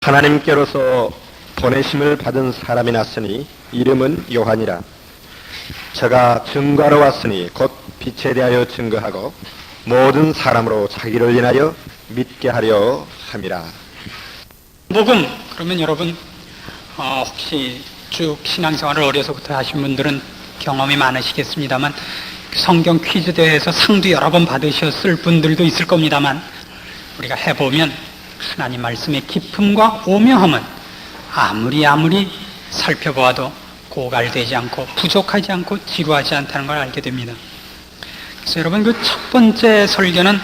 하나님께로서 보내심을 받은 사람이 났으니 이름은 요한이라. 저가 증거하러 왔으니 곧 빛에 대하여 증거하고 모든 사람으로 자기를 인하여 믿게 하려 함이라. 복음, 그러면 여러분 혹시 쭉 신앙생활을 어려서부터 하신 분들은 경험이 많으시겠습니다만, 성경 퀴즈 대회에서 상도 여러 번 받으셨을 분들도 있을 겁니다만, 우리가 해보면 하나님 말씀의 깊음과 오묘함은 아무리 살펴보아도 고갈되지 않고 부족하지 않고 지루하지 않다는 걸 알게 됩니다. 그래서 여러분, 그 첫 번째 설교는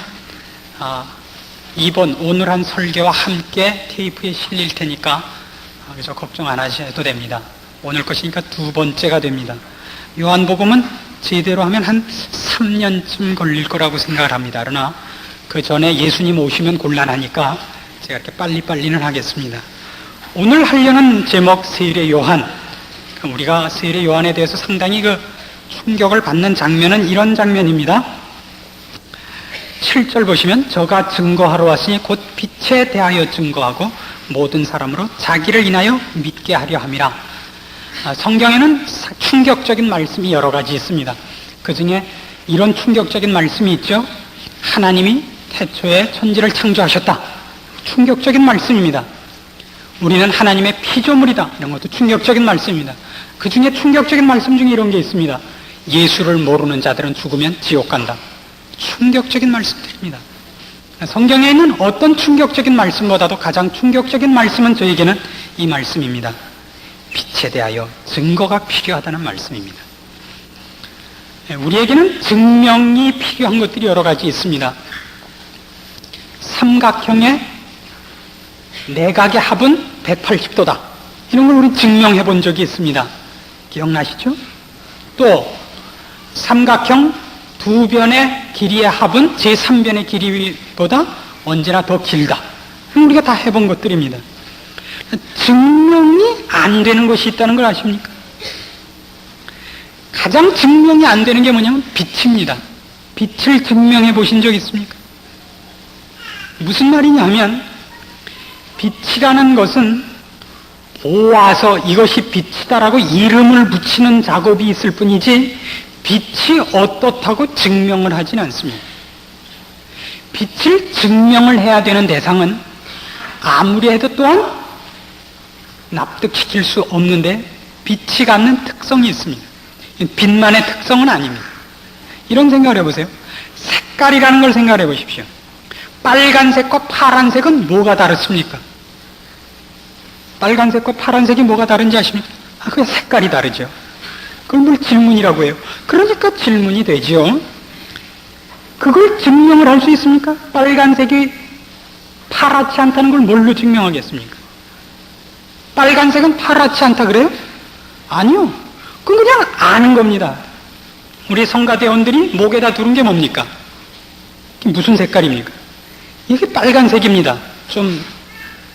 이번 오늘 한 설교와 함께 테이프에 실릴 테니까 그래서 걱정 안 하셔도 됩니다. 오늘 것이니까 두 번째가 됩니다. 요한복음은 제대로 하면 한 3년쯤 걸릴 거라고 생각을 합니다. 그러나 그 전에 예수님 오시면 곤란하니까 제가 이렇게 빨리는 하겠습니다. 오늘 하려는 제목 세일의 요한. 우리가 세일의 요한에 대해서 상당히 충격을 받는 장면은 이런 장면입니다. 7절 보시면 저가 증거하러 왔으니 곧 빛에 대하여 증거하고 모든 사람으로 자기를 인하여 믿게 하려 함이라. 성경에는 충격적인 말씀이 여러 가지 있습니다. 그 중에 이런 충격적인 말씀이 있죠. 하나님이 태초에 천지를 창조하셨다. 충격적인 말씀입니다. 우리는 하나님의 피조물이다. 이런 것도 충격적인 말씀입니다. 그 중에 충격적인 말씀 중에 이런 게 있습니다. 예수를 모르는 자들은 죽으면 지옥 간다. 충격적인 말씀들입니다. 성경에 있는 어떤 충격적인 말씀보다도 가장 충격적인 말씀은 저에게는 이 말씀입니다. 빛에 대하여 증거가 필요하다는 말씀입니다. 우리에게는 증명이 필요한 것들이 여러 가지 있습니다. 삼각형의 내각의 합은 180도다. 이런 걸 우리 증명해 본 적이 있습니다. 기억나시죠? 또 삼각형 두 변의 길이의 합은 제3변의 길이보다 언제나 더 길다. 우리가 다 해본 것들입니다. 증명이 안 되는 것이 있다는 걸 아십니까? 가장 증명이 안 되는 게 뭐냐면 빛입니다. 빛을 증명해 보신 적 있습니까? 무슨 말이냐면, 빛이라는 것은 보아서 이것이 빛이다라고 이름을 붙이는 작업이 있을 뿐이지 빛이 어떻다고 증명을 하진 않습니다. 빛을 증명을 해야 되는 대상은 아무리 해도 또한 납득시킬 수 없는데 빛이 갖는 특성이 있습니다. 빛만의 특성은 아닙니다. 이런 생각을 해보세요. 색깔이라는 걸 생각해 보십시오. 빨간색과 파란색은 뭐가 다릅니까? 빨간색과 파란색이 뭐가 다른지 아십니까? 그게 색깔이 다르죠. 그걸 뭘 질문이라고 해요. 그러니까 질문이 되죠. 그걸 증명을 할 수 있습니까? 빨간색이 파랗지 않다는 걸 뭘로 증명하겠습니까? 빨간색은 파랗지 않다 그래요? 아니요. 그건 그냥 아는 겁니다. 우리 성가대원들이 목에다 두른 게 뭡니까? 무슨 색깔입니까? 이게 빨간색입니다. 좀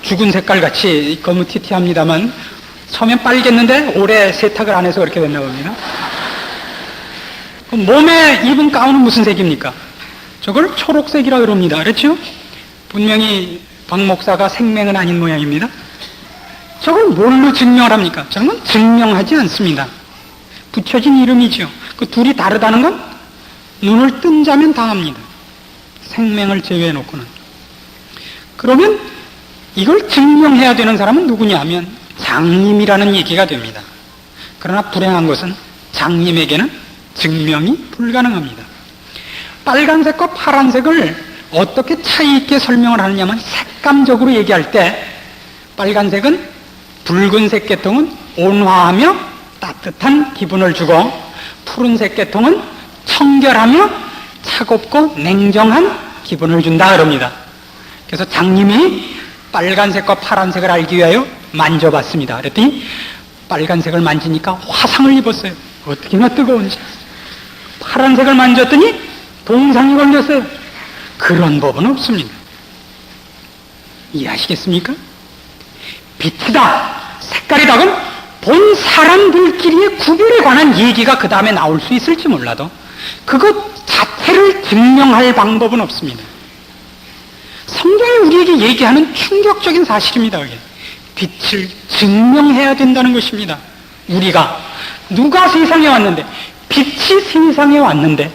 죽은 색깔같이 거무튀튀합니다만 처음엔 빨겠는데 오래 세탁을 안 해서 그렇게 됐나 봅니다. 그럼 몸에 입은 가운은 무슨 색입니까? 저걸 초록색이라고 그럽니다. 그렇죠? 분명히 박 목사가 생맹은 아닌 모양입니다. 저걸 뭘로 증명을 합니까? 저건 증명하지 않습니다. 붙여진 이름이죠. 그 둘이 다르다는 건 눈을 뜬 자면 다 압니다. 생맹을 제외해 놓고는. 그러면 이걸 증명해야 되는 사람은 누구냐 하면 장님이라는 얘기가 됩니다. 그러나 불행한 것은 장님에게는 증명이 불가능합니다. 빨간색과 파란색을 어떻게 차이 있게 설명을 하느냐면, 색감적으로 얘기할 때 빨간색은 붉은색 계통은 온화하며 따뜻한 기분을 주고, 푸른색 계통은 청결하며 차갑고 냉정한 기분을 준다 그럽니다. 그래서 장님이 빨간색과 파란색을 알기 위하여 만져봤습니다. 그랬더니 빨간색을 만지니까 화상을 입었어요. 어떻게나 뜨거운지. 파란색을 만졌더니 동상이 걸렸어요. 그런 법은 없습니다. 이해하시겠습니까? 빛이다, 색깔이다, 그럼 본 사람들끼리의 구별에 관한 얘기가 그 다음에 나올 수 있을지 몰라도 그것 자체를 증명할 방법은 없습니다. 성경이 우리에게 얘기하는 충격적인 사실입니다. 그게. 빛을 증명해야 된다는 것입니다. 우리가 누가 세상에 왔는데, 빛이 세상에 왔는데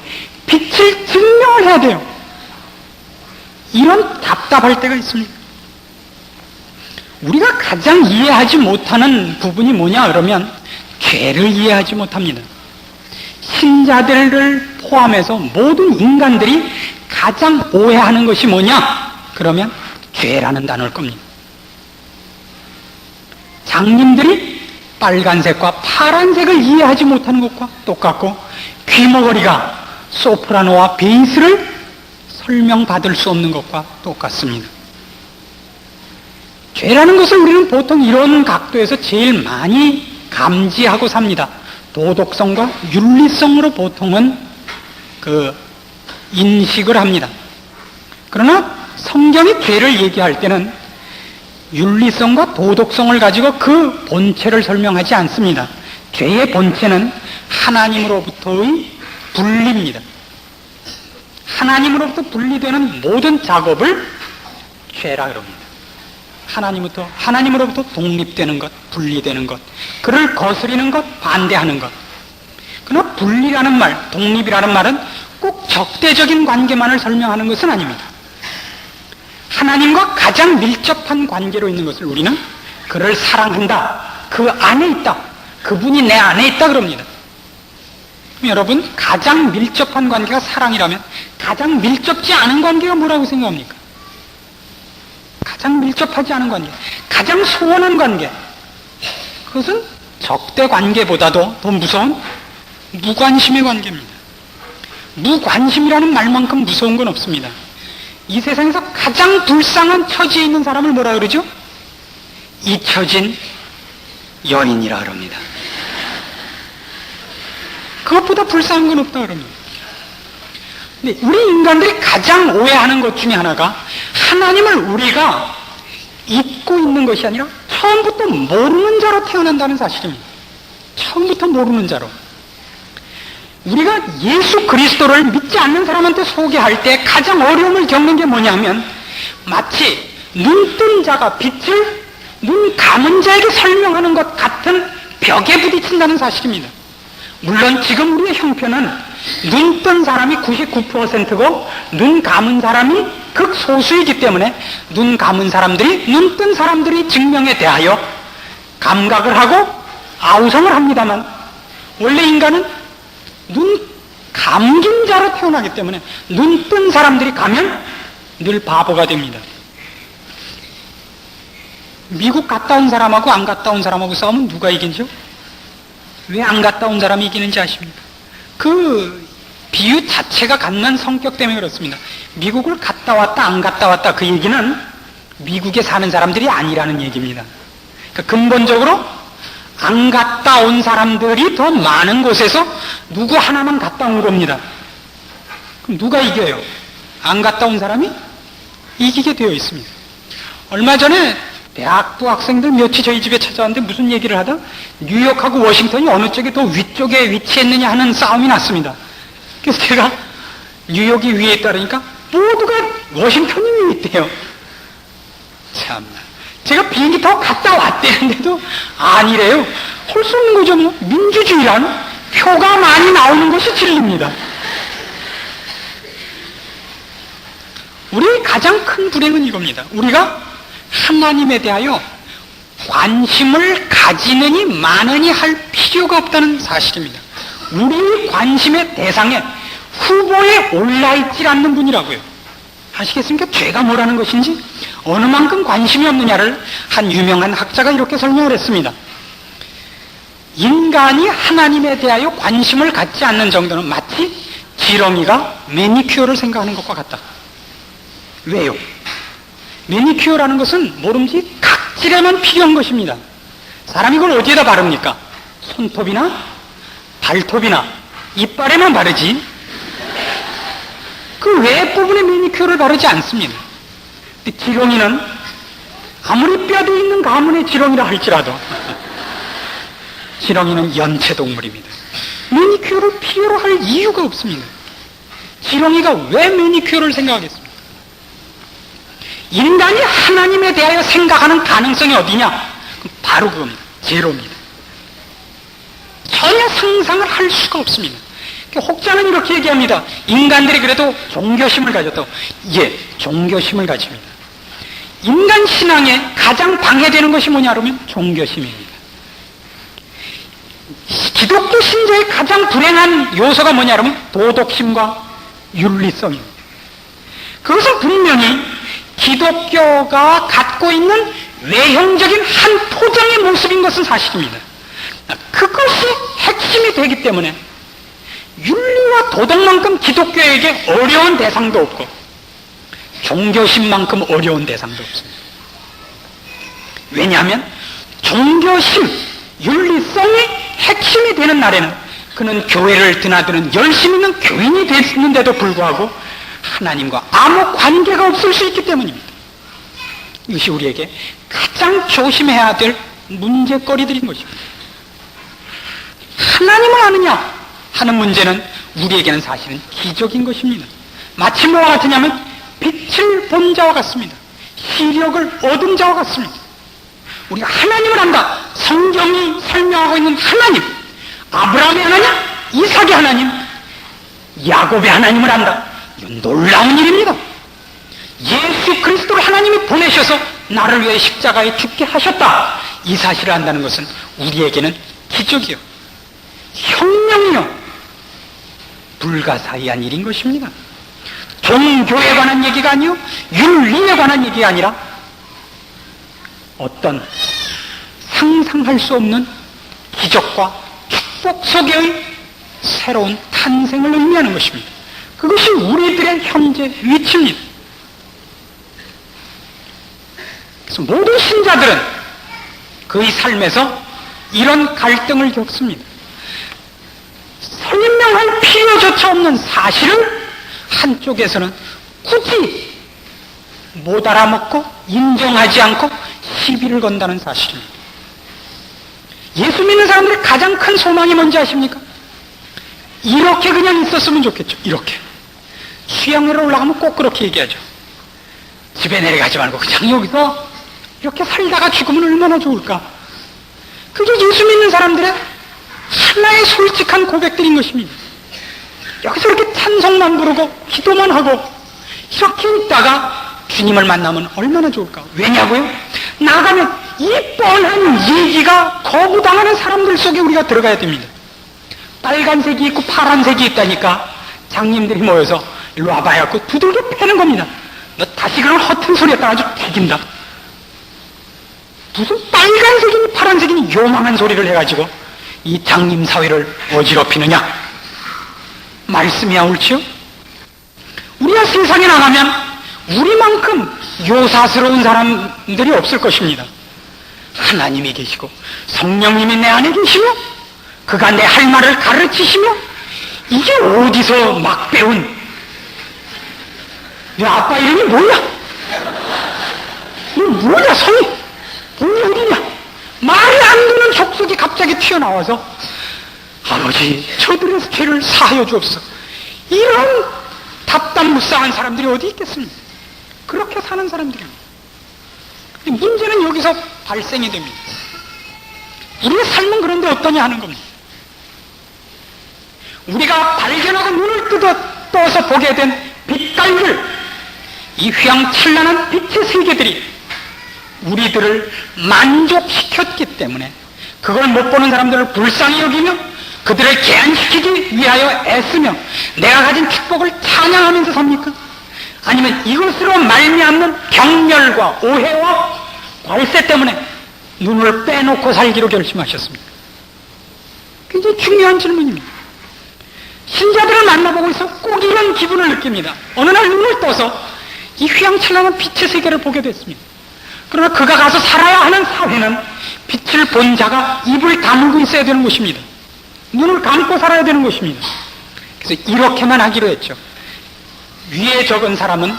빛을 증명을 해야 돼요. 이런 답답할 때가 있습니다. 우리가 가장 이해하지 못하는 부분이 뭐냐 그러면 죄를 이해하지 못합니다. 신자들을 포함해서 모든 인간들이 가장 오해하는 것이 뭐냐 그러면 죄라는 단어일 겁니다. 장님들이 빨간색과 파란색을 이해하지 못하는 것과 똑같고, 귀머거리가 소프라노와 베이스를 설명받을 수 없는 것과 똑같습니다. 죄라는 것을 우리는 보통 이런 각도에서 제일 많이 감지하고 삽니다. 도덕성과 윤리성으로 보통은 인식을 합니다. 그러나 성경이 죄를 얘기할 때는 윤리성과 도덕성을 가지고 그 본체를 설명하지 않습니다. 죄의 본체는 하나님으로부터의 분리입니다. 하나님으로부터 분리되는 모든 작업을 죄라 그럽니다. 하나님으로부터 독립되는 것, 분리되는 것, 그를 거스리는 것, 반대하는 것. 그러나 분리라는 말, 독립이라는 말은 꼭 적대적인 관계만을 설명하는 것은 아닙니다. 하나님과 가장 밀접한 관계로 있는 것을 우리는 그를 사랑한다, 그 안에 있다, 그분이 내 안에 있다 그럽니다. 여러분, 가장 밀접한 관계가 사랑이라면 가장 밀접지 않은 관계가 뭐라고 생각합니까? 가장 밀접하지 않은 관계, 가장 소원한 관계, 그것은 적대 관계보다도 더 무서운 무관심의 관계입니다. 무관심이라는 말만큼 무서운 건 없습니다. 이 세상에서 가장 불쌍한 처지에 있는 사람을 뭐라 그러죠? 잊혀진 여인이라 그럽니다. 그것보다 불쌍한 건 없다 그럽니다. 근데 우리 인간들이 가장 오해하는 것 중에 하나가 하나님을 우리가 잊고 있는 것이 아니라 처음부터 모르는 자로 태어난다는 사실입니다. 처음부터 모르는 자로. 우리가 예수 그리스도를 믿지 않는 사람한테 소개할 때 가장 어려움을 겪는 게 뭐냐면 마치 눈뜬 자가 빛을 눈 감은 자에게 설명하는 것 같은 벽에 부딪힌다는 사실입니다. 물론 지금 우리의 형편은 눈뜬 사람이 99%고 눈 감은 사람이 극소수이기 때문에 눈 감은 사람들이 눈뜬 사람들의 증명에 대하여 감각을 하고 아우성을 합니다만, 원래 인간은 눈 감긴 자로 태어나기 때문에 눈 뜬 사람들이 가면 늘 바보가 됩니다. 미국 갔다 온 사람하고 안 갔다 온 사람하고 싸우면 누가 이기죠? 왜 안 갔다 온 사람이 이기는지 아십니까? 그 비유 자체가 갖는 성격 때문에 그렇습니다. 미국을 갔다 왔다 안 갔다 왔다, 그 얘기는 미국에 사는 사람들이 아니라는 얘기입니다. 그러니까 근본적으로 안 갔다 온 사람들이 더 많은 곳에서 누구 하나만 갔다 온 겁니다. 그럼 누가 이겨요? 안 갔다 온 사람이 이기게 되어 있습니다. 얼마 전에 대학부 학생들 몇이 저희 집에 찾아왔는데 무슨 얘기를 하다 뉴욕하고 워싱턴이 어느 쪽이 더 위쪽에 위치했느냐 하는 싸움이 났습니다. 그래서 제가 뉴욕이 위에 있다 그러니까 모두가 워싱턴이 위에 있대요. 참나. 제가 비행기 타고 갔다 왔대는데도 아니래요. 할 수 없는 거죠. 뭐. 민주주의란 표가 많이 나오는 것이 진리입니다. 우리의 가장 큰 불행은 이겁니다. 우리가 하나님에 대하여 관심을 가지느니 마느니 할 필요가 없다는 사실입니다. 우리의 관심의 대상에 후보에 올라있질 않는 분이라고요. 아시겠습니까? 죄가 뭐라는 것인지, 어느 만큼 관심이 없느냐를 한 유명한 학자가 이렇게 설명을 했습니다. 인간이 하나님에 대하여 관심을 갖지 않는 정도는 마치 지렁이가 매니큐어를 생각하는 것과 같다. 왜요? 매니큐어라는 것은 모름지 각질에만 필요한 것입니다. 사람이 이걸 어디에다 바릅니까? 손톱이나 발톱이나 이빨에만 바르지 그 외 부분에 매니큐어를 바르지 않습니다. 근데 지렁이는 아무리 뼈도 있는 가문의 지렁이라 할지라도 지렁이는 연체동물입니다. 매니큐어를 필요로 할 이유가 없습니다. 지렁이가 왜 매니큐어를 생각하겠습니까? 인간이 하나님에 대하여 생각하는 가능성이 어디냐? 바로 그겁니다. 제로입니다. 전혀 상상을 할 수가 없습니다. 혹자는 이렇게 얘기합니다. 인간들이 그래도 종교심을 가졌다고. 예, 종교심을 가집니다. 인간 신앙에 가장 방해되는 것이 뭐냐 그러면 종교심입니다. 기독교 신자의 가장 불행한 요소가 뭐냐 그러면 도덕심과 윤리성입니다. 그것은 분명히 기독교가 갖고 있는 외형적인 한 포장의 모습인 것은 사실입니다. 그것이 핵심이 되기 때문에 윤리와 도덕만큼 기독교에게 어려운 대상도 없고 종교심만큼 어려운 대상도 없습니다. 왜냐하면 종교심, 윤리성이 핵심이 되는 날에는 그는 교회를 드나드는 열심 있는 교인이 됐는데도 불구하고 하나님과 아무 관계가 없을 수 있기 때문입니다. 이것이 우리에게 가장 조심해야 될 문제거리들인 것입니다. 하나님을 아느냐 하는 문제는 우리에게는 사실은 기적인 것입니다. 마치 뭐와 같으냐면 빛을 본 자와 같습니다. 시력을 얻은 자와 같습니다. 우리가 하나님을 안다. 성경이 설명하고 있는 하나님, 아브라함의 하나님, 이삭의 하나님, 야곱의 하나님을 안다. 이건 놀라운 일입니다. 예수 그리스도를 하나님이 보내셔서 나를 위해 십자가에 죽게 하셨다. 이 사실을 안다는 것은 우리에게는 기적이요, 혁명이요, 불가사의한 일인 것입니다. 종교에 관한 얘기가 아니요, 윤리에 관한 얘기가 아니라 어떤 상상할 수 없는 기적과 축복 속의 새로운 탄생을 의미하는 것입니다. 그것이 우리들의 현재 위치입니다. 그래서 모든 신자들은 그의 삶에서 이런 갈등을 겪습니다. 설명할 필요조차 없는 사실을 한쪽에서는 굳이 못 알아먹고 인정하지 않고 시비를 건다는 사실입니다. 예수 믿는 사람들의 가장 큰 소망이 뭔지 아십니까? 이렇게 그냥 있었으면 좋겠죠. 이렇게. 수양회로 올라가면 꼭 그렇게 얘기하죠. 집에 내려가지 말고 그냥 여기서 이렇게 살다가 죽으면 얼마나 좋을까? 그게 예수 믿는 사람들의 하나의 솔직한 고백들인 것입니다. 여기서 이렇게 찬송만 부르고 기도만 하고 이렇게 있다가 주님을 만나면 얼마나 좋을까? 왜냐고요? 나가면 이 뻔한 얘기가 거부당하는 사람들 속에 우리가 들어가야 됩니다. 빨간색이 있고 파란색이 있다니까 장님들이 모여서 일로 와봐야 그 두들겨 패는 겁니다. 너 다시 그런 허튼 소리 했다 아주 죽인다. 무슨 빨간색이니 파란색이니 요망한 소리를 해가지고 이 장님 사회를 어지럽히느냐? 말씀이야 옳지요? 우리가 세상에 나가면 우리만큼 요사스러운 사람들이 없을 것입니다. 하나님이 계시고 성령님이 내 안에 계시며 그가 내 할 말을 가르치시며 이게 어디서 막 배운 내 아빠 이름이 뭐야? 이거 뭐냐 성이? 어디냐? 말이 안 되는 족속이 갑자기 튀어나와서 아버지 저들의 죄를 사하여 주옵소서. 이런 답답무쌍한 사람들이 어디 있겠습니까? 그렇게 사는 사람들입니다. 문제는 여기서 발생이 됩니다. 우리의 삶은 그런데 어떠냐 하는 겁니다. 우리가 발견하고 눈을 떠서 보게 된 빛깔들, 이 휘황찬란한 빛의 세계들이 우리들을 만족시켰기 때문에 그걸 못 보는 사람들을 불쌍히 여기며 그들을 개안시키기 위하여 애쓰며 내가 가진 축복을 찬양하면서 삽니까? 아니면 이것으로 말미암는 경멸과 오해와 괄세 때문에 눈을 빼놓고 살기로 결심하셨습니까? 굉장히 중요한 질문입니다. 신자들을 만나보고 있어 꼭 이런 기분을 느낍니다. 어느 날 눈을 떠서 이 휘황찬란한 빛의 세계를 보게 됐습니다. 그러나 그가 가서 살아야 하는 사회는 빛을 본 자가 입을 다물고 있어야 되는 것입니다. 눈을 감고 살아야 되는 것입니다. 그래서 이렇게만 하기로 했죠. 위에 적은 사람은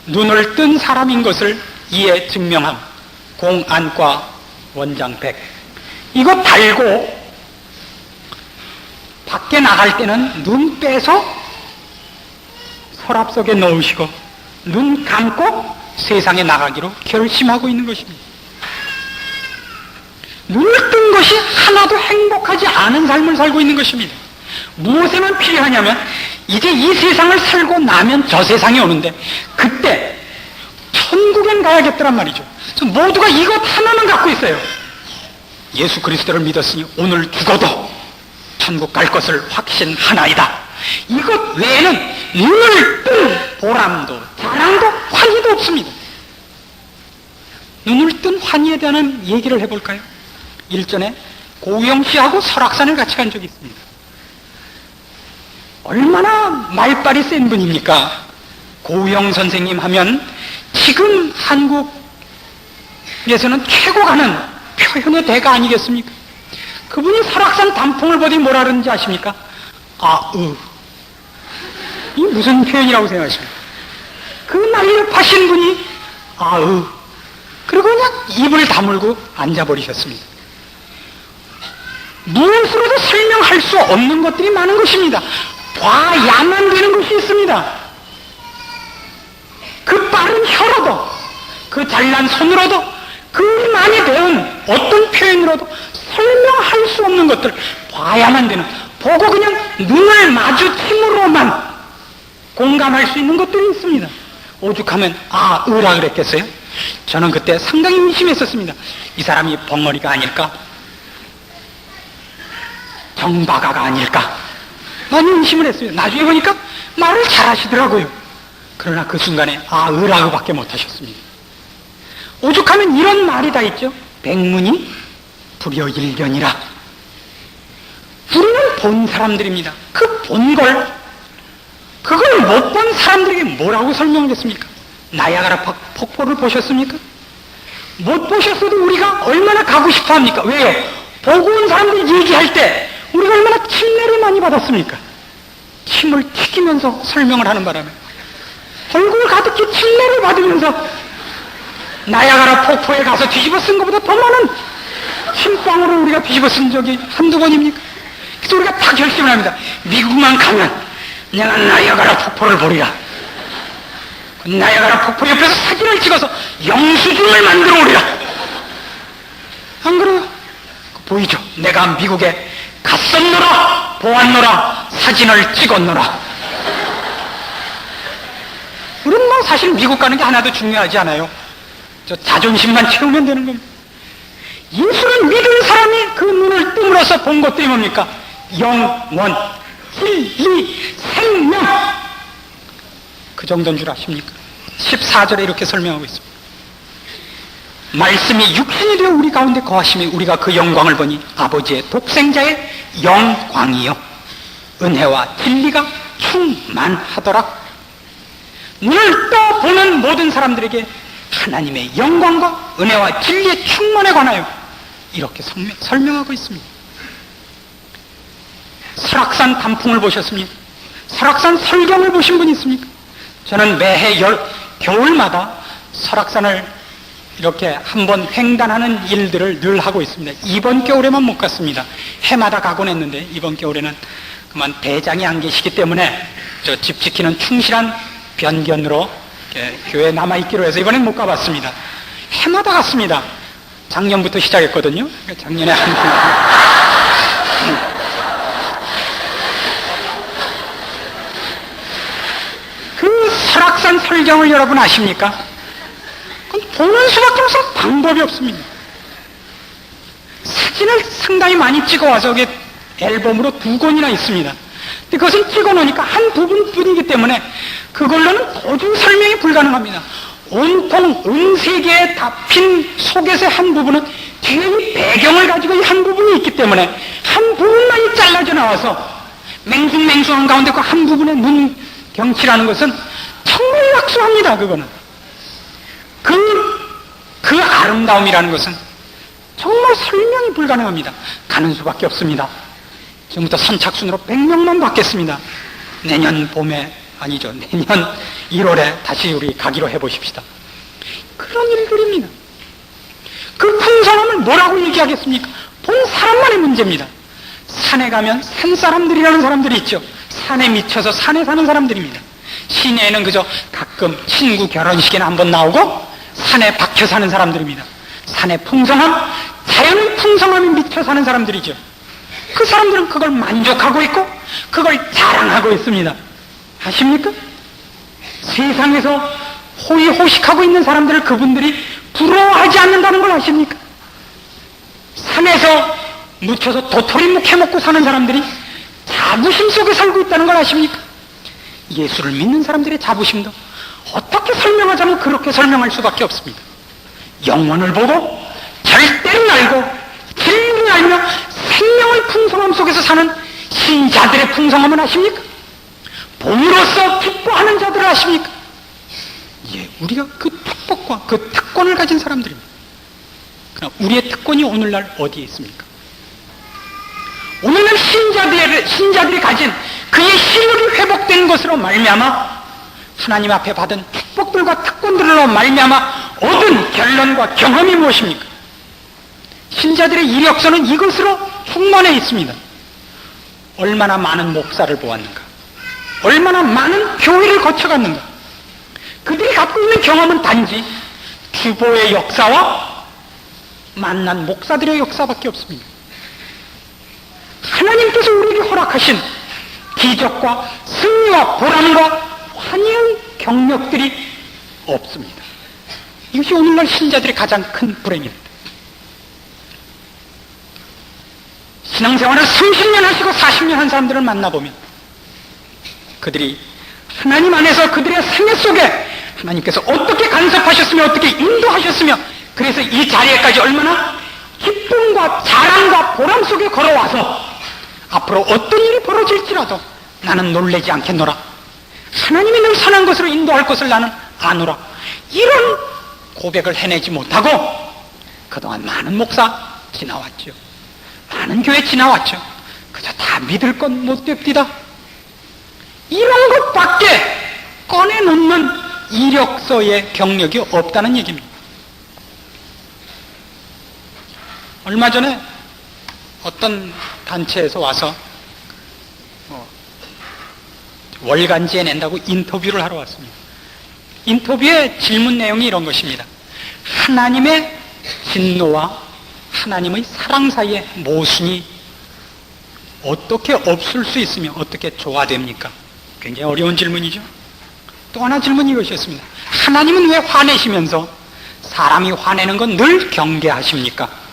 눈을 뜬 사람인 것을 이에 증명함. 공안과 원장 100. 이거 달고 밖에 나갈 때는 눈 빼서 서랍 속에 넣으시고 눈 감고 세상에 나가기로 결심하고 있는 것입니다. 눈을 뜬 것이 하나도 행복하지 않은 삶을 살고 있는 것입니다. 무엇에만 필요하냐면 이제 이 세상을 살고 나면 저 세상이 오는데 그때 천국엔 가야겠더란 말이죠. 모두가 이것 하나만 갖고 있어요. 예수 그리스도를 믿었으니 오늘 죽어도 천국 갈 것을 확신하나이다. 이것 외에는 눈을 뜬 보람도 자랑도 환희도 없습니다. 눈을 뜬 환희에 대한 얘기를 해볼까요? 일전에 고우영 씨하고 설악산을 같이 간 적이 있습니다. 얼마나 말빨이 센 분입니까? 고우영 선생님 하면 지금 한국에서는 최고 가는 표현의 대가 아니겠습니까? 그분이 설악산 단풍을 보더니 뭐라 그러는지 아십니까? 이 무슨 표현이라고 생각하십니까? 그 날렵하신 분이 그리고 그냥 입을 다물고 앉아버리셨습니다. 무엇으로도 설명할 수 없는 것들이 많은 것입니다. 봐야만 되는 것이 있습니다. 그 빠른 혀로도, 그 잘난 손으로도, 그 많이 배운 어떤 표현으로도 설명할 수 없는 것들, 봐야만 되는, 보고 그냥 눈을 마주침으로만 공감할 수 있는 것들이 있습니다. 오죽하면 으라 그랬겠어요? 저는 그때 상당히 의심했었습니다. 이 사람이 벙어리가 아닐까? 정박아가 아닐까? 많이 의심을 했어요. 나중에 보니까 말을 잘하시더라고요. 그러나 그 순간에 으라고밖에 못하셨습니다. 오죽하면 이런 말이 다 있죠. 백문이 불여일견이라. 우리는 본 사람들입니다. 그 본 걸, 그걸 못 본 사람들에게 뭐라고 설명하겠습니까? 나야가라 폭포를 보셨습니까? 못 보셨어도 우리가 얼마나 가고 싶어 합니까? 왜요? 보고 온 사람들이 얘기할 때 우리가 얼마나 침례를 많이 받았습니까? 침을 튀기면서 설명을 하는 바람에 얼굴 가득히 침례를 받으면서 나야가라 폭포에 가서 뒤집어 쓴 것보다 더 많은 침방울을 우리가 뒤집어 쓴 적이 한두 번입니까? 그래서 우리가 다 결심을 합니다. 미국만 가면 내가 나야가라 폭포를 보리라. 그 나야가라 폭포 옆에서 사진을 찍어서 영수증을 만들어 오리라. 안 그래요? 보이죠? 내가 미국에 갔었노라, 보았노라, 사진을 찍었노라. 우리는 뭐 사실 미국 가는 게 하나도 중요하지 않아요. 저 자존심만 채우면 되는 겁니다. 예수를 믿은 사람이 그 눈을 뜸으로써 본 것들이 뭡니까? 영원, 진리, 생명. 그 정도인 줄 아십니까? 14절에 이렇게 설명하고 있습니다. 말씀이 육신이 되어 우리 가운데 거하심이 우리가 그 영광을 보니 아버지의 독생자의 영광이요 은혜와 진리가 충만하더라. 눈을 떠 보는 모든 사람들에게 하나님의 영광과 은혜와 진리의 충만에 관하여 이렇게 설명하고 있습니다. 설악산 단풍을 보셨습니까? 설악산 설경을 보신 분 있습니까? 저는 매해 겨울마다 설악산을 이렇게 한번 횡단하는 일들을 늘 하고 있습니다. 이번 겨울에만 못 갔습니다. 해마다 가곤 했는데 이번 겨울에는 그만 대장이 안 계시기 때문에 저 집 지키는 충실한 변견으로 교회에 남아있기로 해서 이번엔 못 가봤습니다. 해마다 갔습니다. 작년부터 시작했거든요. 작년에 한 번. 그 설악산 설경을 여러분 아십니까? 그건 보는 수밖에 없어서 방법이 없습니다. 사진을 상당히 많이 찍어와서 그게 앨범으로 2권이나 있습니다. 근데 그것은 찍어놓으니까 한 부분뿐이기 때문에 그걸로는 도저히 설명이 불가능합니다. 온통 은세계에 덮인 속에서의 한 부분은 뒤에 배경을 가지고 한 부분이 있기 때문에 한 부분만이 잘라져 나와서 맹숭맹숭한 가운데 그 한 부분의 눈 경치라는 것은 정말 약소합니다. 그거는 그 아름다움이라는 것은 정말 설명이 불가능합니다. 가는 수밖에 없습니다. 지금부터 선착순으로 100명만 받겠습니다. 내년 봄에 아니죠. 내년 1월에 다시 우리 가기로 해보십시다. 그런 일들입니다. 그 풍성함을 뭐라고 얘기하겠습니까? 본 사람만의 문제입니다. 산에 가면 산사람들이라는 사람들이 있죠. 산에 미쳐서 산에 사는 사람들입니다. 시내에는 그저 가끔 친구 결혼식에나 한번 나오고 산에 박혀 사는 사람들입니다. 산의 풍성함, 자연의 풍성함에 미쳐 사는 사람들이죠. 그 사람들은 그걸 만족하고 있고 그걸 자랑하고 있습니다. 아십니까? 세상에서 호의호식하고 있는 사람들을 그분들이 부러워하지 않는다는 걸 아십니까? 산에서 묻혀서 도토리 묵해 먹고 사는 사람들이 자부심 속에 살고 있다는 걸 아십니까? 예수를 믿는 사람들의 자부심도 어떻게 설명하자면 그렇게 설명할 수밖에 없습니다. 영원을 보고 절대를 알고 진리를 알며 생명의 풍성함 속에서 사는 신자들의 풍성함은 아십니까? 봄으로써 기뻐하는 자들을 아십니까? 예, 우리가 그 축복과 그 특권을 가진 사람들입니다. 그러나 우리의 특권이 오늘날 어디에 있습니까? 오늘날 신자들이 가진 그의 힘이 회복된 것으로 말미암아 하나님 앞에 받은 축복들과 특권들로 말미암아 얻은 결론과 경험이 무엇입니까? 신자들의 이력서는 이것으로 충만해 있습니다. 얼마나 많은 목사를 보았는가, 얼마나 많은 교회를 거쳐갔는가. 그들이 갖고 있는 경험은 단지 주보의 역사와 만난 목사들의 역사밖에 없습니다. 하나님께서 우리에게 허락하신 기적과 승리와 보람과 환희의 경력들이 없습니다. 이것이 오늘날 신자들의 가장 큰 불행입니다. 신앙생활을 30년 하시고 40년 한 사람들을 만나보면 그들이 하나님 안에서 그들의 생애 속에 하나님께서 어떻게 간섭하셨으며 어떻게 인도하셨으며 그래서 이 자리에까지 얼마나 기쁨과 자랑과 보람 속에 걸어와서 앞으로 어떤 일이 벌어질지라도 나는 놀라지 않겠노라, 하나님이 늘 선한 것으로 인도할 것을 나는 아노라, 이런 고백을 해내지 못하고 그동안 많은 목사 지나왔죠. 많은 교회 지나왔죠. 그저 다 믿을 건 못 됩디다. 이런 것밖에 꺼내놓는 이력서의 경력이 없다는 얘기입니다. 얼마 전에 어떤 단체에서 와서 월간지에 낸다고 인터뷰를 하러 왔습니다. 인터뷰의 질문 내용이 이런 것입니다. 하나님의 진노와 하나님의 사랑 사이에 모순이 어떻게 없을 수 있으며 어떻게 조화됩니까? 굉장히 어려운 질문이죠. 또 하나 질문이 이것이었습니다. 하나님은 왜 화내시면서 사람이 화내는 건 늘 경계하십니까?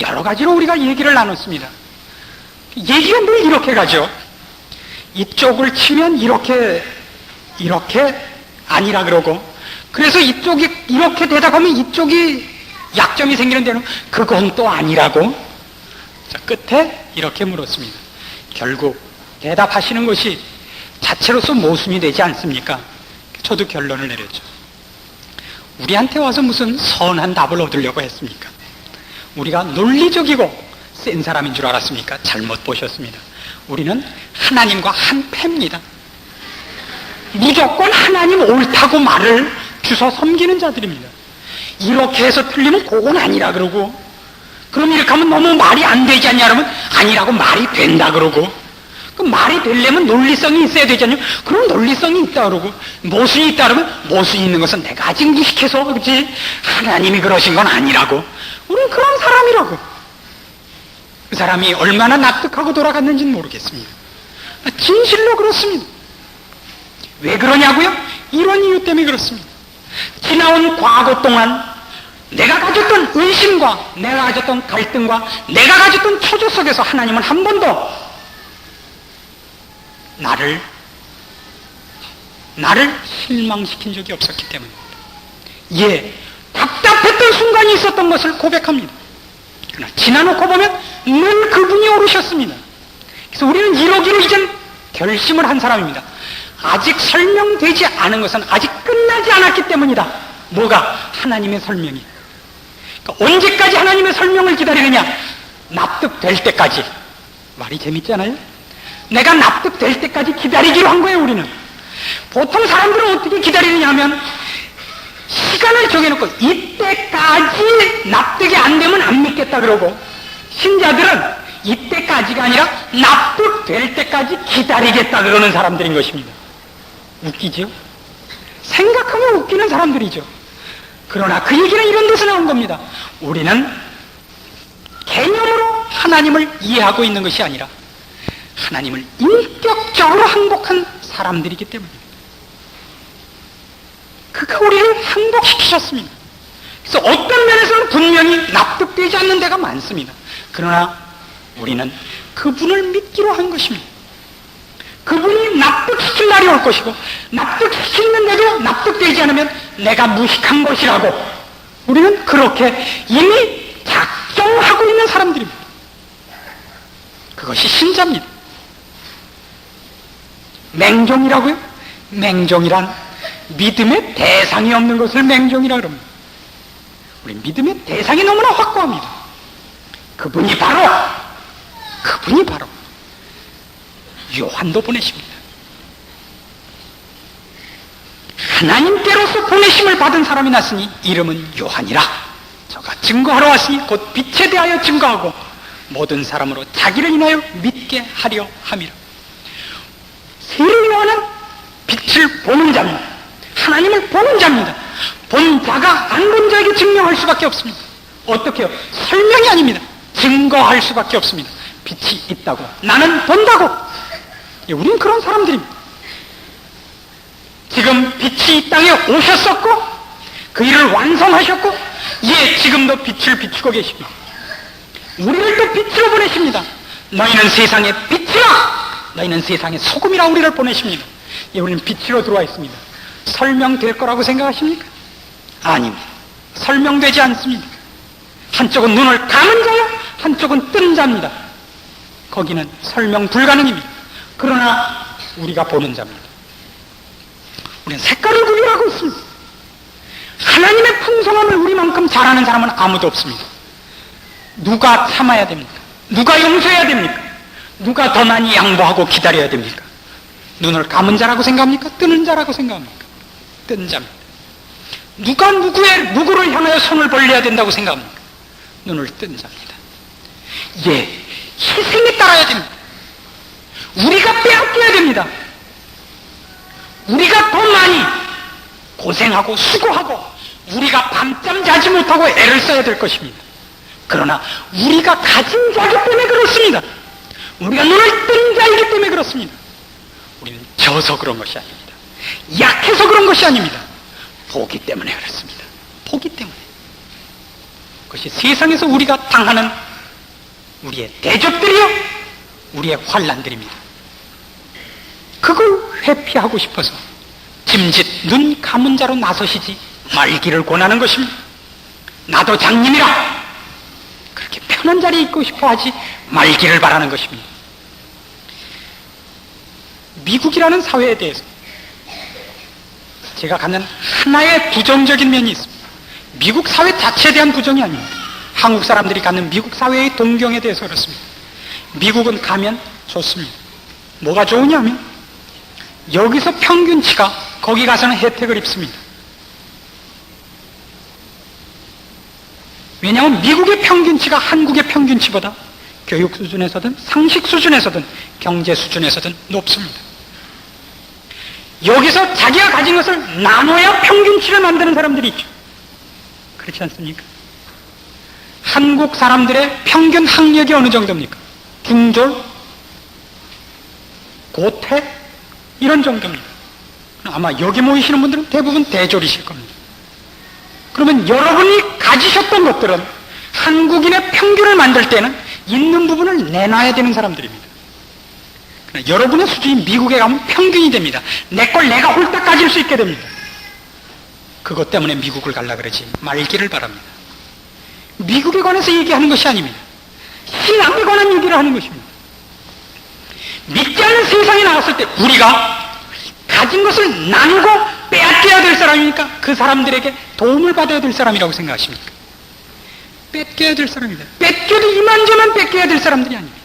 여러 가지로 우리가 얘기를 나눴습니다. 얘기가 늘 이렇게 가죠. 이쪽을 치면 이렇게 아니라 그러고, 그래서 이쪽이 이렇게 되다 보면 이쪽이 약점이 생기는 데는 그건 또 아니라고. 자, 끝에 이렇게 물었습니다. 결국 대답하시는 것이 자체로서 모순이 되지 않습니까? 저도 결론을 내렸죠. 우리한테 와서 무슨 선한 답을 얻으려고 했습니까? 우리가 논리적이고 센 사람인 줄 알았습니까? 잘못 보셨습니다. 우리는 하나님과 한 패입니다. 무조건 하나님 옳다고 말을 주워 섬기는 자들입니다. 이렇게 해서 틀리면 그건 아니라 그러고, 그럼 이렇게 하면 너무 말이 안 되지 않냐 그러면 아니라고 말이 된다 그러고, 그 말이 되려면 논리성이 있어야 되지 않냐, 그럼 논리성이 있다 그러고, 모순이 있다 그러면 모순이 있는 것은 내가 아직 무식해서 그렇지 하나님이 그러신 건 아니라고. 우리는 그런 사람이라고. 그 사람이 얼마나 납득하고 돌아갔는지는 모르겠습니다. 진실로 그렇습니다. 왜 그러냐고요? 이런 이유 때문에 그렇습니다. 지나온 과거 동안 내가 가졌던 의심과 내가 가졌던 갈등과 내가 가졌던 초조 속에서 하나님은 한 번도 나를 실망시킨 적이 없었기 때문입니다. 예, 답답했던 순간이 있었던 것을 고백합니다. 그러나 지나놓고 보면 늘 그분이 오르셨습니다. 그래서 우리는 이러기로 이젠 결심을 한 사람입니다. 아직 설명되지 않은 것은 아직 끝나지 않았기 때문이다. 뭐가? 하나님의 설명이. 그러니까 언제까지 하나님의 설명을 기다리느냐? 납득될 때까지. 말이 재밌잖아요? 내가 납득될 때까지 기다리기로 한 거예요, 우리는. 보통 사람들은 어떻게 기다리느냐 하면 시간을 정해놓고 이때까지 납득이 안 되면 안 믿겠다 그러고, 신자들은 이때까지가 아니라 납득될 때까지 기다리겠다 그러는 사람들인 것입니다. 웃기죠? 생각하면 웃기는 사람들이죠. 그러나 그 얘기는 이런 데서 나온 겁니다. 우리는 개념으로 하나님을 이해하고 있는 것이 아니라 하나님을 인격적으로 항복한 사람들이기 때문입니다. 그가 우리를 항복시키셨습니다. 그래서 어떤 면에서는 분명히 납득되지 않는 데가 많습니다. 그러나 우리는 그분을 믿기로 한 것입니다. 그분이 납득시킬 날이 올 것이고, 납득시키는데도 납득되지 않으면 내가 무식한 것이라고 우리는 그렇게 이미 작정하고 있는 사람들입니다. 그것이 신자입니다. 맹종이라고요? 맹종이란 믿음의 대상이 없는 것을 맹종이라고 합니다. 우리 믿음의 대상이 너무나 확고합니다. 그분이 바로 요한도 보내십니다. 하나님께로서 보내심을 받은 사람이 났으니 이름은 요한이라. 저가 증거하러 왔으니 곧 빛에 대하여 증거하고 모든 사람으로 자기를 인하여 믿게 하려 함이라. 세례 요한은 빛을 보는 자입니다. 하나님을 보는 자입니다. 본 자가 안 본 자에게 증명할 수밖에 없습니다. 어떻게요? 설명이 아닙니다. 증거할 수밖에 없습니다. 빛이 있다고, 나는 본다고. 우리는 그런 사람들입니다. 지금 빛이 이 땅에 오셨었고 그 일을 완성하셨고, 지금도 빛을 비추고 계십니다. 우리를 또 빛으로 보내십니다. 너희는 세상의 빛이라, 너희는 세상의 소금이라 우리를 보내십니다. 우리는 빛으로 들어와 있습니다. 설명될 거라고 생각하십니까? 아닙니다. 설명되지 않습니다. 한쪽은 눈을 감은 자요, 한쪽은 뜬 자입니다. 거기는 설명 불가능입니다. 그러나 우리가 보는 자입니다. 우리는 색깔을 구별하고 있습니다. 하나님의 풍성함을 우리만큼 잘 아는 사람은 아무도 없습니다. 누가 참아야 됩니까? 누가 용서해야 됩니까? 누가 더 많이 양보하고 기다려야 됩니까? 눈을 감은 자라고 생각합니까? 뜨는 자라고 생각합니까? 뜬 자입니다. 누가 누구를 향하여 손을 벌려야 된다고 생각합니까? 눈을 뜬 자입니다. 희생에 따라야 됩니다. 우리가 빼앗겨야 됩니다. 우리가 더 많이 고생하고 수고하고 우리가 밤잠 자지 못하고 애를 써야 될 것입니다. 그러나 우리가 가진 자이기 때문에 그렇습니다. 우리가 눈을 뜬 자이기 때문에 그렇습니다. 우리는 져서 그런 것이 아닙니다. 약해서 그런 것이 아닙니다. 보기 때문에 그렇습니다. 보기 때문에. 그것이 세상에서 우리가 당하는 우리의 대적들이요, 우리의 환난들입니다. 그걸 회피하고 싶어서 짐짓 눈 감은 자로 나서시지 말기를 권하는 것입니다. 나도 장님이라 그렇게 편한 자리에 있고 싶어 하지 말기를 바라는 것입니다. 미국이라는 사회에 대해서 제가 갖는 하나의 부정적인 면이 있습니다. 미국 사회 자체에 대한 부정이 아닙니다. 한국 사람들이 갖는 미국 사회의 동경에 대해서 그렇습니다. 미국은 가면 좋습니다. 뭐가 좋으냐면 여기서 평균치가 거기 가서는 혜택을 입습니다. 왜냐하면 미국의 평균치가 한국의 평균치보다 교육 수준에서든 상식 수준에서든 경제 수준에서든 높습니다. 여기서 자기가 가진 것을 나눠야 평균치를 만드는 사람들이 있죠. 그렇지 않습니까? 한국 사람들의 평균 학력이 어느 정도입니까? 중졸? 고퇴? 이런 정도입니다. 아마 여기 모이시는 분들은 대부분 대졸이실 겁니다. 그러면 여러분이 가지셨던 것들은 한국인의 평균을 만들 때는 있는 부분을 내놔야 되는 사람들입니다. 그러나 여러분의 수준이 미국에 가면 평균이 됩니다. 내 걸 내가 홀딱 가질 수 있게 됩니다. 그것 때문에 미국을 가려고 그러지 말기를 바랍니다. 미국에 관해서 얘기하는 것이 아닙니다. 신앙에 관한 얘기를 하는 것입니다. 믿지 않는 세상에 나왔을 때 우리가 가진 것을 나누고 빼앗겨야 될 사람이니까 그 사람들에게 도움을 받아야 될 사람이라고 생각하십니까? 뺏겨야 될 사람입니다. 뺏겨도 이만저만 뺏겨야 될 사람들이 아닙니다.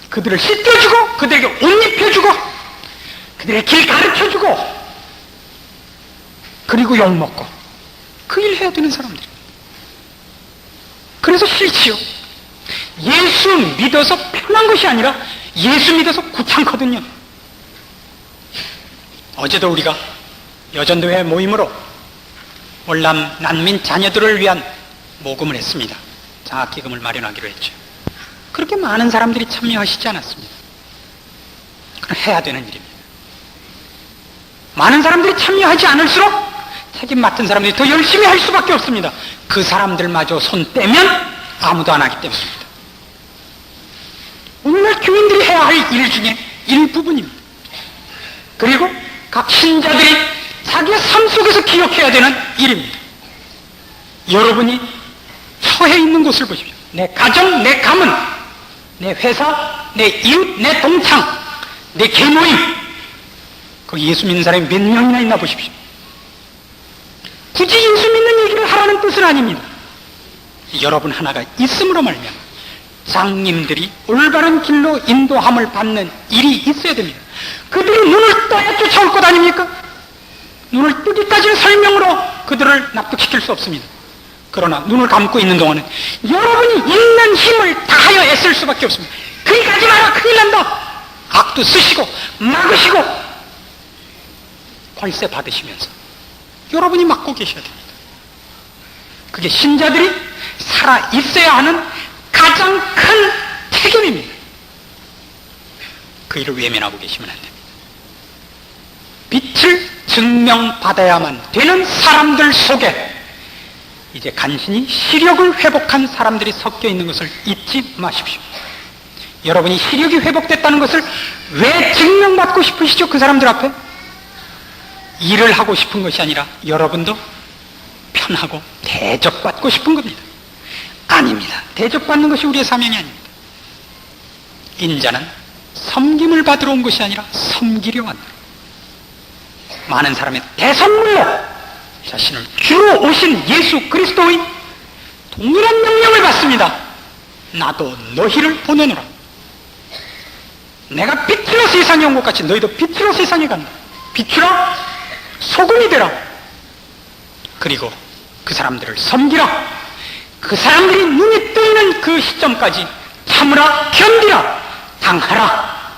그들을 씻겨주고 그들에게 옷 입혀주고 그들의 길 가르쳐주고 그리고 욕먹고 그 일 해야 되는 사람들입니다. 그래서 싫지요. 예수 믿어서 편한 것이 아니라 예수 믿어서 귀찮거든요. 어제도 우리가 여전도회 모임으로 월남 난민 자녀들을 위한 모금을 했습니다. 장학기금을 마련하기로 했죠. 그렇게 많은 사람들이 참여하시지 않았습니다. 그건 해야 되는 일입니다. 많은 사람들이 참여하지 않을수록 책임 맡은 사람들이 더 열심히 할 수밖에 없습니다. 그 사람들마저 손 떼면 아무도 안 하기 때문입니다. 오늘날 교인들이 해야 할 일 중에 일부분입니다. 그리고 각 신자들이 자기의 삶 속에서 기억해야 되는 일입니다. 여러분이 처해 있는 곳을 보십시오. 내 가정, 내 가문, 내 회사, 내 이웃, 내 동창, 내 계모임, 거기 예수 믿는 사람이 몇 명이나 있나 보십시오. 굳이 예수 믿는 얘기를 하라는 뜻은 아닙니다. 여러분 하나가 있음으로 말미암아 장님들이 올바른 길로 인도함을 받는 일이 있어야 됩니다. 그들이 눈을 떠야 쫓아올 것 아닙니까? 눈을 뜨기까지는 설명으로 그들을 납득시킬 수 없습니다. 그러나 눈을 감고 있는 동안은 여러분이 있는 힘을 다하여 애쓸 수밖에 없습니다. 그리 가지 마라, 큰일 난다. 악도 쓰시고 막으시고 관세 받으시면서 여러분이 맡고 계셔야 됩니다. 그게 신자들이 살아 있어야 하는 가장 큰 책임입니다. 그 일을 외면하고 계시면 안 됩니다. 빛을 증명받아야만 되는 사람들 속에 이제 간신히 시력을 회복한 사람들이 섞여 있는 것을 잊지 마십시오. 여러분이 시력이 회복됐다는 것을 왜 증명받고 싶으시죠? 그 사람들 앞에? 일을 하고 싶은 것이 아니라 여러분도 편하고 대접받고 싶은 겁니다. 아닙니다. 대접받는 것이 우리의 사명이 아닙니다. 인자는 섬김을 받으러 온 것이 아니라 섬기려 왔다. 많은 사람의 대선물로 자신을 주로 오신 예수 그리스도의 동일한 명령을 받습니다. 나도 너희를 보내노라. 내가 빛으로 세상에 온 것 같이 너희도 빛으로 세상에 간다. 비추라, 소금이 되라. 그리고 그 사람들을 섬기라. 그 사람들이 눈이 뜨이는 그 시점까지 참으라, 견디라, 당하라.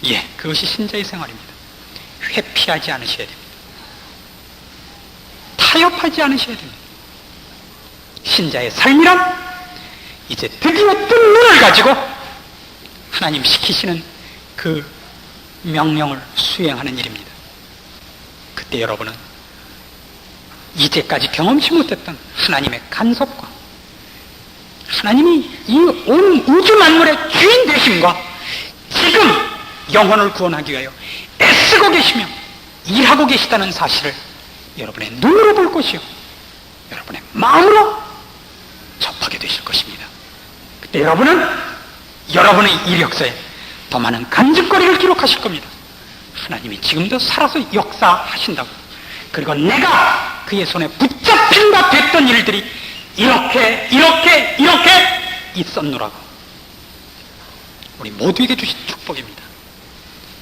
예, 그것이 신자의 생활입니다. 회피하지 않으셔야 됩니다. 타협하지 않으셔야 됩니다. 신자의 삶이란 이제 드디어 뜬 눈을 가지고 하나님 시키시는 그 명령을 수행하는 일입니다. 그때 여러분은 이제까지 경험치 못했던 하나님의 간섭과 하나님이 이 온 우주 만물의 주인 되심과 지금 영혼을 구원하기 위하여 애쓰고 계시며 일하고 계시다는 사실을 여러분의 눈으로 볼 것이요 여러분의 마음으로 접하게 되실 것입니다. 그때 여러분은 여러분의 이력서에 더 많은 간증거리를 기록하실 겁니다. 하나님이 지금도 살아서 역사하신다고. 그리고 내가 그의 손에 붙잡힌 바 됐던 일들이 이렇게 있었노라고. 우리 모두에게 주신 축복입니다.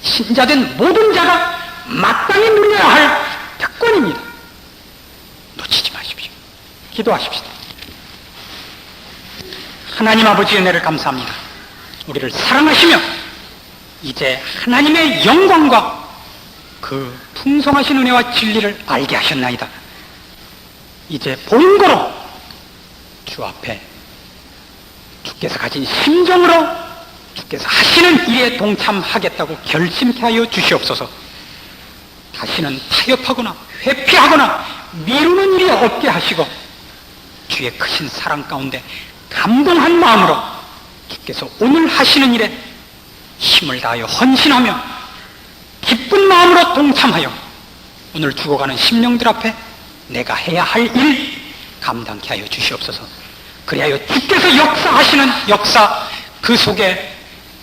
신자된 모든 자가 마땅히 누려야 할 특권입니다. 놓치지 마십시오. 기도하십시오. 하나님 아버지의 은혜를 감사합니다. 우리를 사랑하시며 이제 하나님의 영광과 그 풍성하신 은혜와 진리를 알게 하셨나이다. 이제 본거로 주 앞에 주께서 가진 심정으로 주께서 하시는 일에 동참하겠다고 결심케 하여 주시옵소서. 다시는 타협하거나 회피하거나 미루는 일이 없게 하시고 주의 크신 사랑 가운데 감동한 마음으로 주께서 오늘 하시는 일에 힘을 다하여 헌신하며 기쁜 마음으로 동참하여 오늘 죽어가는 심령들 앞에 내가 해야 할 일 감당케 하여 주시옵소서. 그리하여 주께서 역사하시는 역사 그 속에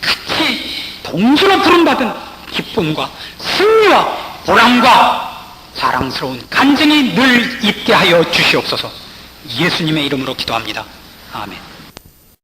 같이 동시로 부름받은 기쁨과 승리와 보람과 자랑스러운 간증이 늘 있게 하여 주시옵소서. 예수님의 이름으로 기도합니다. 아멘.